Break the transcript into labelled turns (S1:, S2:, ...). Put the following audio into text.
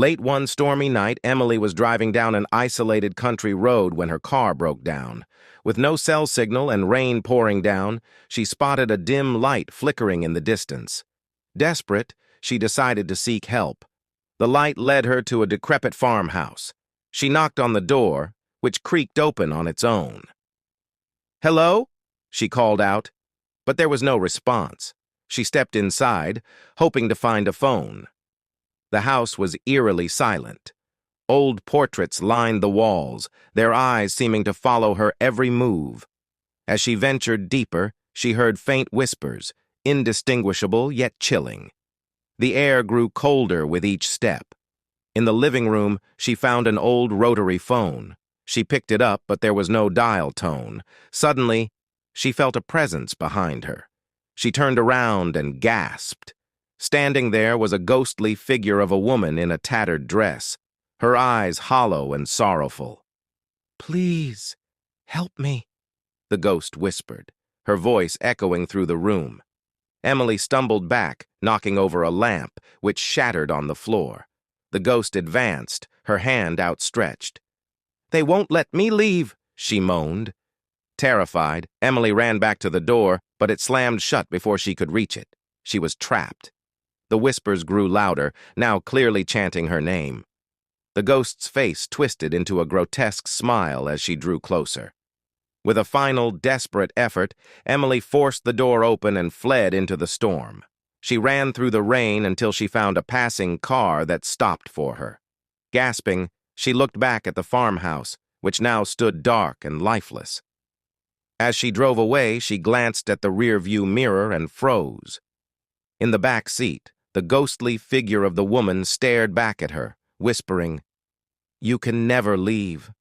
S1: Late one stormy night, Emily was driving down an isolated country road when her car broke down. With no cell signal and rain pouring down, she spotted a dim light flickering in the distance. Desperate, she decided to seek help. The light led her to a decrepit farmhouse. She knocked on the door, which creaked open on its own. "Hello?" she called out, but there was no response. She stepped inside, hoping to find a phone. The house was eerily silent. Old portraits lined the walls, their eyes seeming to follow her every move. As she ventured deeper, she heard faint whispers, indistinguishable yet chilling. The air grew colder with each step. In the living room, she found an old rotary phone. She picked it up, but there was no dial tone. Suddenly, she felt a presence behind her. She turned around and gasped. Standing there was a ghostly figure of a woman in a tattered dress, her eyes hollow and sorrowful. "Please, help me," the ghost whispered, her voice echoing through the room. Emily stumbled back, knocking over a lamp, which shattered on the floor. The ghost advanced, her hand outstretched. "They won't let me leave," she moaned. Terrified, Emily ran back to the door, but it slammed shut before she could reach it. She was trapped. The whispers grew louder, now clearly chanting her name. The ghost's face twisted into a grotesque smile as she drew closer. With a final, desperate effort, Emily forced the door open and fled into the storm. She ran through the rain until she found a passing car that stopped for her. Gasping, she looked back at the farmhouse, which now stood dark and lifeless. As she drove away, she glanced at the rearview mirror and froze. In the back seat, the ghostly figure of the woman stared back at her, whispering, "You can never leave."